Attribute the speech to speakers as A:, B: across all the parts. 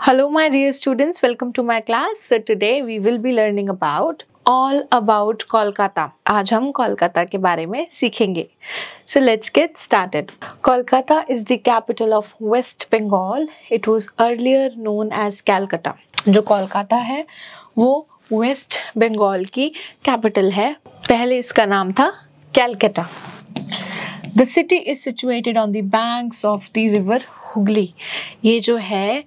A: Hello my dear students, welcome to my class. So today we will be learning all about Kolkata. आज हम कोलकाता के बारे में सीखेंगे. So let's get started. Kolkata is the capital of West Bengal. It was earlier known as Calcutta. जो कोलकाता है वो waste Bengal की कैपिटल है. पहले इसका नाम था Calcutta. The city is situated on the banks of the river Hooghly. ये जो है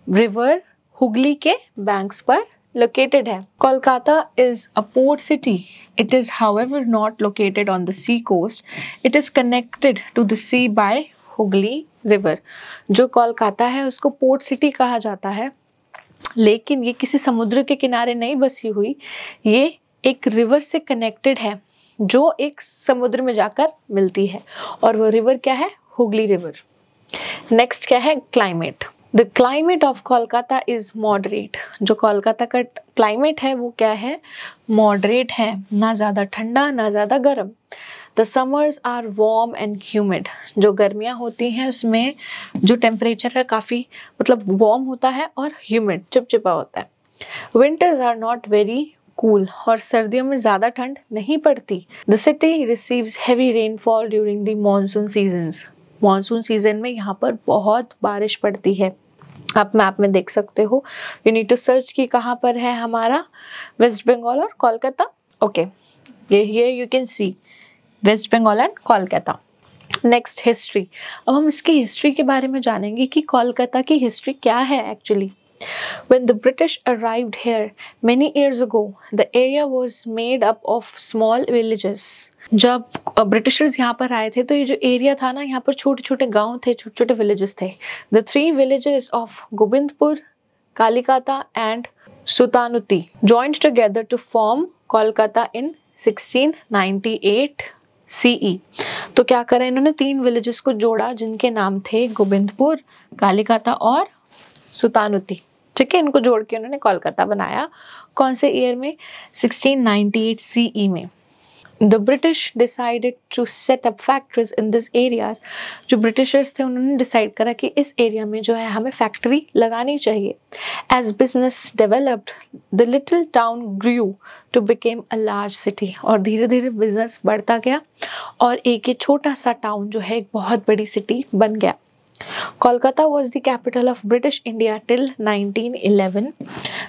A: रिवर हुगली के बैंक्स पर लोकेटेड है. Kolkata is a port city. It is however not located on the sea coast. It is connected to the sea by Hooghly river. जो कोलकाता है उसको port city कहा जाता है, लेकिन ये किसी समुद्र के किनारे नहीं बसी हुई. ये एक रिवर से कनेक्टेड है जो एक समुद्र में जाकर मिलती है, और वो रिवर क्या है? हुगली रिवर. नेक्स्ट क्या है? Climate. The climate of Kolkata is moderate. जो कोलकाता का क्लाइमेट है वो क्या है? मॉडरेट है. ना ज़्यादा ठंडा ना ज़्यादा गर्म. The summers are warm and humid. जो गर्मियाँ होती हैं उसमें जो टेम्परेचर है काफ़ी वार्म होता है और ह्यूमिड चिपचिपा होता है. Winters are not very cool. और सर्दियों में ज़्यादा ठंड नहीं पड़ती. The city receives heavy rainfall during the monsoon seasons. Monsoon season में यहाँ पर बहुत बारिश पड़ती है. आप मैप में देख सकते हो. यू नीड टू सर्च कि कहाँ पर है हमारा वेस्ट बंगाल और कोलकाता. ओके, ये you can see West Bengal and Kolkata. Next history. अब हम इसकी हिस्ट्री के बारे में जानेंगे कि कोलकाता की हिस्ट्री क्या है actually. When the British arrived here many years ago, the area was made up of small villages. जब ब्रिटिशर्स यहाँ पर आए थे तो ये जो एरिया था ना, यहाँ पर छोटे छोटे गांव थे, छोटे छोटे विलेजेस थे. The three villages of Govindpur, कालीकाता and Sutanuti joined together to form Kolkata in 1698 CE. तो क्या करा इन्होंने? 3 विलेजेस को जोड़ा जिनके नाम थे गोविंदपुर, कालीकाता और सुतानुती. ठीक है, इनको जोड़ के उन्होंने कोलकाता बनाया. कौन से ईयर में? 1698 CE में. The British decided to set up factories in this areas. जो ब्रिटिशर्स थे उन्होंने डिसाइड करा कि इस एरिया में जो है हमें फैक्ट्री लगानी चाहिए. As business developed the little town grew to became a large city. और धीरे धीरे बिजनेस बढ़ता गया और एक ये छोटा सा टाउन जो है एक बहुत बड़ी सिटी बन गया. Kolkata was the capital of British India till 1911.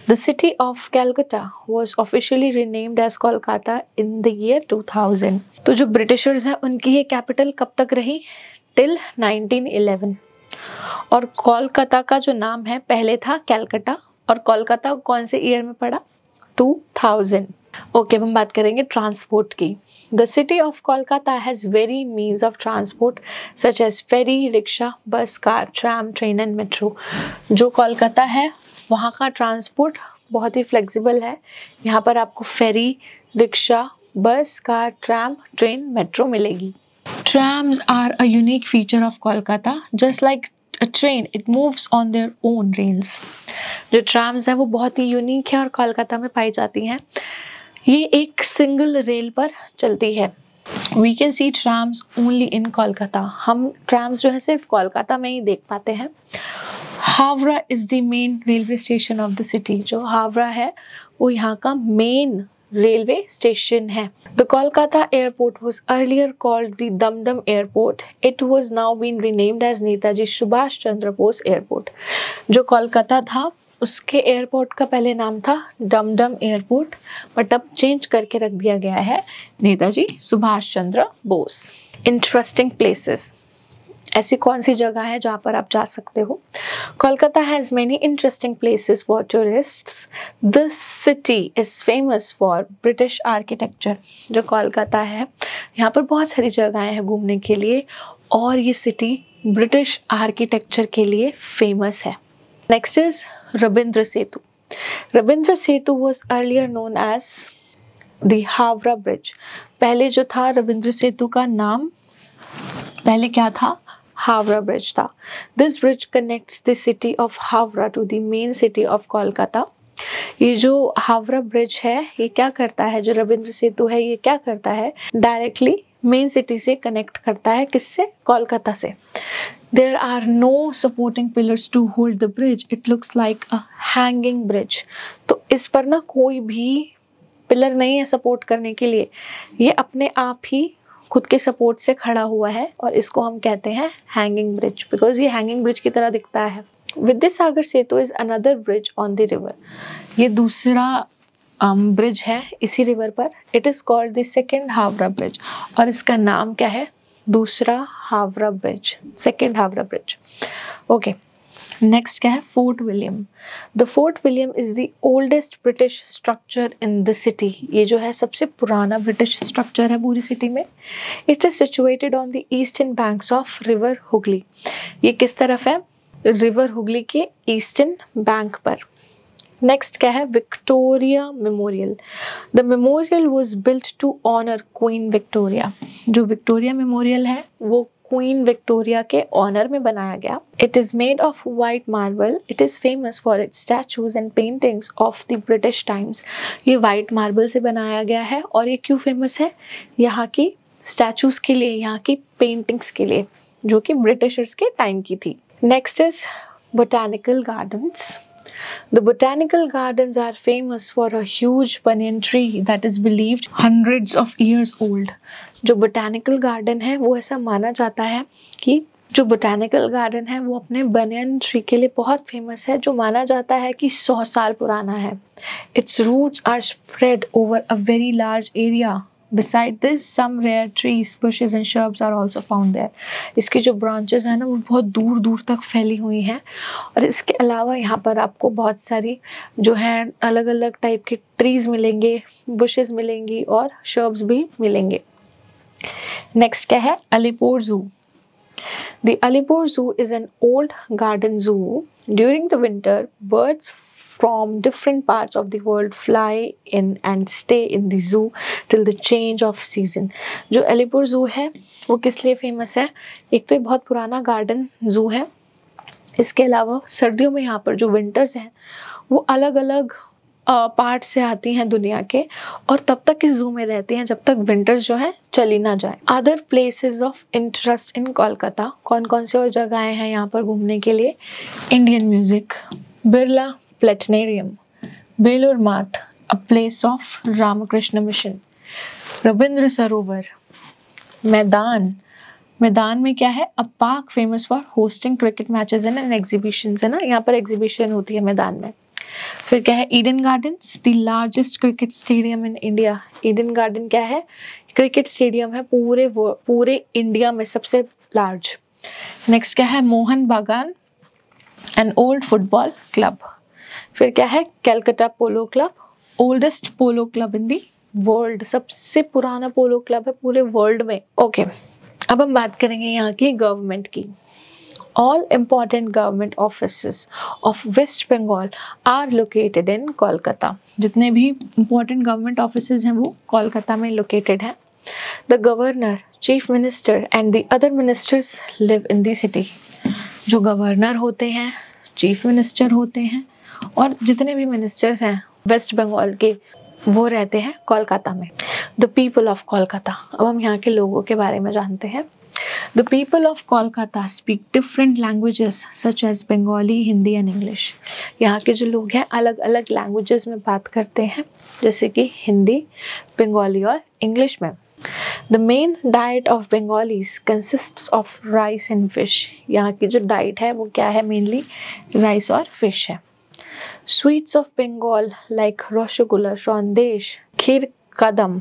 A: The city of Calcutta was officially renamed as Kolkata in the year 2000. तो जो ब्रिटिशर्स हैं उनकी ये कैपिटल कब तक रही? Till 1911. और कोलकाता का जो नाम है पहले था कैलकटा, और कोलकाता कौन से ईयर में पड़ा? 2000. ओके, हम बात करेंगे ट्रांसपोर्ट की. The city of Kolkata has very means of transport such as ferry, rickshaw, bus, car, tram, train and metro. जो कोलकाता है वहाँ का ट्रांसपोर्ट बहुत ही फ्लेक्सिबल है. यहाँ पर आपको ferry, rickshaw, bus, car, tram, train, metro मिलेगी. Trams are a unique feature of Kolkata. Just like a train, it moves on their own rails. जो ट्राम्स है वो बहुत ही यूनिक है और कोलकाता में पाई जाती हैं. ये एक सिंगल रेल पर चलती है. We can see trams only in Kolkata. हम ट्राम्स जो है सिर्फ कोलकाता में ही देख पाते हैं. Howrah is the main railway station of the city. जो हावड़ा है वो यहाँ का मेन रेलवे स्टेशन है. The Kolkata airport was earlier called the Dumdum airport. It was now been renamed as Netaji Subhash Chandra Bose airport. जो कोलकाता था उसके एयरपोर्ट का पहले नाम था दमदम एयरपोर्ट, बट अब चेंज करके रख दिया गया है नेताजी सुभाष चंद्र बोस. Interesting places. ऐसी कौन सी जगह है जहाँ पर आप जा सकते हो? Kolkata has many interesting places for tourists. This city is famous for British architecture. जो कोलकाता है यहाँ पर बहुत सारी जगहें हैं घूमने के लिए, और ये सिटी ब्रिटिश आर्किटेक्चर के लिए फेमस है. Next is Rabindra Setu. Rabindra Setu was earlier known as the Havra Bridge. पहले जो था रविंद्र सेतु का नाम पहले क्या था? हावड़ा ब्रिज था. This bridge connects the city of Havra to the main city of Kolkata. ये जो हावड़ा ब्रिज है ये क्या करता है? जो रविंद्र सेतु है ये क्या करता है? डायरेक्टली मेन सिटी से कनेक्ट करता है, किससे? कोलकाता से। There are no supporting pillars to hold the bridge. It looks like a hanging bridge. तो इस पर ना कोई भी पिलर नहीं है सपोर्ट करने के लिए, ये अपने आप ही खुद के सपोर्ट से खड़ा हुआ है और इसको हम कहते हैं हैंगिंग ब्रिज, बिकॉज ये हैंगिंग ब्रिज की तरह दिखता है। Vidyasagar Setu is another bridge on the river. ये दूसरा ब्रिज है इसी रिवर पर। It is called the second Howrah bridge, और इसका नाम क्या है? दूसरा Howrah bridge, second Howrah bridge. Okay, next क्या है? Fort William. The Fort William is the oldest British structure in the city. ये जो है सबसे पुराना ब्रिटिश स्ट्रक्चर है पूरी सिटी में। It is situated on the eastern banks of river Hooghly. ये किस तरफ है? रिवर हुगली के ईस्टर्न बैंक पर। नेक्स्ट क्या है? Victoria Memorial. The memorial was built to honour Queen Victoria. जो विक्टोरिया मेमोरियल है वो क्वीन विक्टोरिया के ऑनर में बनाया गया। It is made of white marble. It is famous for its statues and paintings of the British times. ये white marble से बनाया गया है और ये क्यों फेमस है? यहाँ की स्टैचूज के लिए, यहाँ की पेंटिंग्स के लिए, जो कि ब्रिटिशर्स के टाइम की थी। Next is botanical gardens. The botanical gardens are famous for a huge banyan tree that is believed hundreds of years old. जो botanical garden है वो ऐसा माना जाता है कि जो botanical garden है वो अपने banyan tree के लिए बहुत famous है, जो माना जाता है कि 100 साल पुराना है। Its roots are spread over a very large area. Beside this, some rare trees, bushes and shrubs are also found there. इसकी जो branches हैं ना वो बहुत दूर दूर तक फैली हुई हैं, और इसके अलावा यहाँ पर आपको बहुत सारी जो है अलग अलग टाइप के ट्रीज मिलेंगे, bushes मिलेंगी और shrubs भी मिलेंगे। नेक्स्ट क्या है? अलीपुर जू। The Alipur Zoo is an old garden zoo. During the winter, birds from different parts of the world fly in and stay in the zoo till the change of season. जो अलीपुर जू है वो किस लिए famous है? एक तो ये बहुत पुराना गार्डन जू है, इसके अलावा सर्दियों में यहाँ पर जो विंटर्स हैं वो अलग अलग पार्ट से आती हैं दुनिया के, और तब तक इस जू में रहती हैं जब तक विंटर्स जो है चली ना जाए। Other places of interest in Kolkata, कौन कौन से और जगहें हैं यहाँ पर घूमने के लिए? Indian music, Birla planetarium, Belur Math, a place of Ramakrishna Mission, Rabindra Sarovar, Maidan. Maidan में क्या है? A park famous for hosting cricket matches and exhibitions, है ना, यहाँ पर एग्जीबिशन होती है मैदान में। फिर क्या है? Eden gardens, the largest cricket stadium in India. Eden garden क्या है? क्रिकेट स्टेडियम है पूरे इंडिया में सबसे लार्ज। नेक्स्ट क्या है? मोहन बागान, एन ओल्ड फुटबॉल क्लब। फिर क्या है? Calcutta polo club, oldest polo club in the world, सबसे पुराना पोलो क्लब है पूरे वर्ल्ड में। ओके, अब हम बात करेंगे यहाँ की गवर्नमेंट की। All important government offices of West Bengal are located in Kolkata. जितने भी important government offices हैं वो कोलकाता में located हैं। The governor, chief minister and the other ministers live in the city. जो गवर्नर होते हैं, चीफ मिनिस्टर होते हैं, और जितने भी मिनिस्टर्स हैं वेस्ट बंगाल के वो रहते हैं कोलकाता में। The people of Kolkata. अब हम यहाँ के लोगों के बारे में जानते हैं। The people of Kolkata speak different languages such as Bengali, Hindi and English. यहाँ के जो लोग हैं अलग अलग लैंग्वेजेस में बात करते हैं, जैसे कि हिंदी, बंगाली और इंग्लिश में। The main diet of Bengalis consists of rice and fish. यहाँ की जो डाइट है वो क्या है? मेनली राइस और फिश है। Sweets of Bengal like rasgulla, संदेश, खीर कदम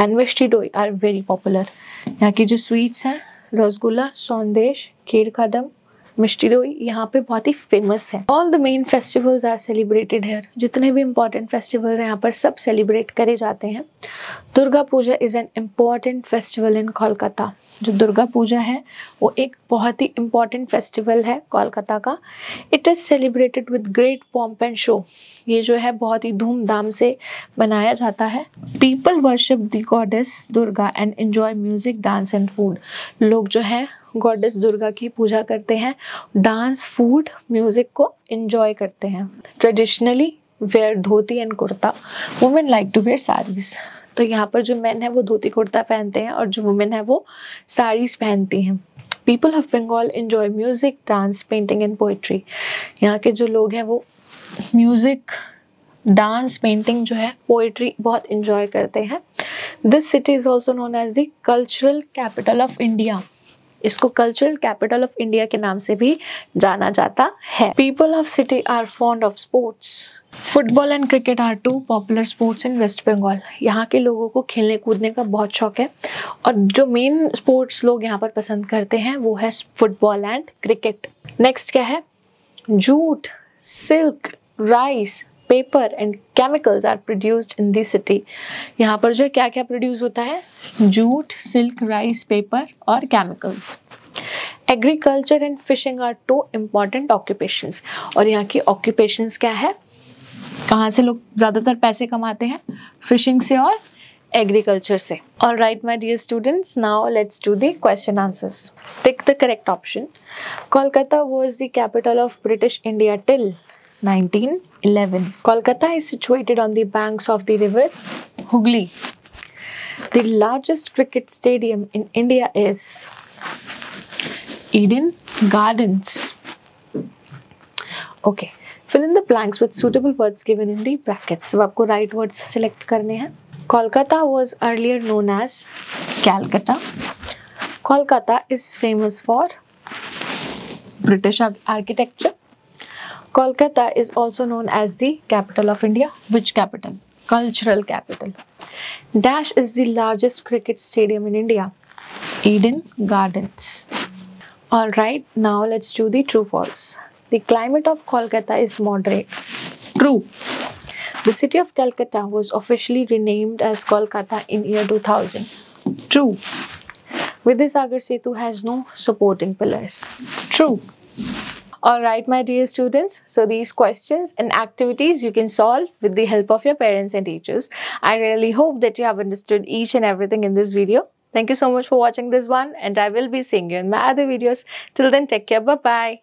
A: and मिष्टी दोई are very popular. यहाँ की जो स्वीट्स हैं रसगुल्ला, संदेश, खीर कदम, मिष्टी दोई यहाँ पे बहुत ही फेमस है। All the main festivals are celebrated here. जितने भी इम्पोर्टेंट फेस्टिवल्स हैं यहाँ पर सब सेलिब्रेट करे जाते हैं। Durga Puja is an important festival in Kolkata. जो दुर्गा पूजा है वो एक बहुत ही इम्पॉर्टेंट फेस्टिवल है कोलकाता का। It is celebrated with great pomp and show. ये जो है बहुत ही धूमधाम से मनाया जाता है। People worship the goddess Durga and enjoy music, dance and food. लोग जो है गॉडेस दुर्गा की पूजा करते हैं, डांस, फूड, म्यूजिक को एंजॉय करते हैं। Traditionally wear dhoti and kurta, women like to wear saris. तो यहाँ पर जो मेन है वो धोती कुर्ता पहनते हैं और जो वुमेन है वो साड़ीज पहनती हैं। People of Bengal enjoy music, dance, painting and poetry. यहाँ के जो लोग हैं वो म्यूजिक, डांस, पेंटिंग जो है, पोइट्री बहुत इंजॉय करते हैं। This city is also known as the cultural capital of India. इसको कल्चरल कैपिटल ऑफ इंडिया के नाम से भी जाना जाता है। People of city are fond of sports. Football and cricket are two popular sports in West Bengal. यहाँ के लोगों को खेलने कूदने का बहुत शौक है और जो मेन स्पोर्ट्स लोग यहाँ पर पसंद करते हैं वो है फुटबॉल एंड क्रिकेट। नेक्स्ट क्या है? Jute, silk, rice, paper and chemicals are produced in the city. यहाँ पर जो है क्या क्या प्रोड्यूस होता है? जूट, सिल्क, राइस, पेपर और chemicals. Agriculture and fishing are two important occupations. और यहाँ की ऑक्यूपेशंस क्या है? कहाँ से लोग ज़्यादातर पैसे कमाते हैं? फिशिंग से और एग्रीकल्चर से। All right, my dear students, now let's do the question answers. Take the correct option. Kolkata was the capital of British India till 1911. Kolkata is situated on the banks of the river Hooghly. The largest cricket stadium in India is Eden Gardens. Okay, fill in the blanks with suitable words given in the brackets. अब आपको right words select करने हैं. Kolkata was earlier known as Calcutta. Kolkata is famous for British architecture. Kolkata is also known as the capital of India. Which capital? Cultural capital. Dash is the largest cricket stadium in India. Eden Gardens. Alright, now let's do the true false. The climate of Kolkata is moderate. True. The city of Calcutta was officially renamed as Kolkata in year 2000. True. Vidyasagar Setu has no supporting pillars. True. Alright, my dear students, so these questions and activities you can solve with the help of your parents and teachers. I really hope that you have understood each and everything in this video. Thank you so much for watching this one, and I will be seeing you in my other videos. Till then, take care. Bye-bye.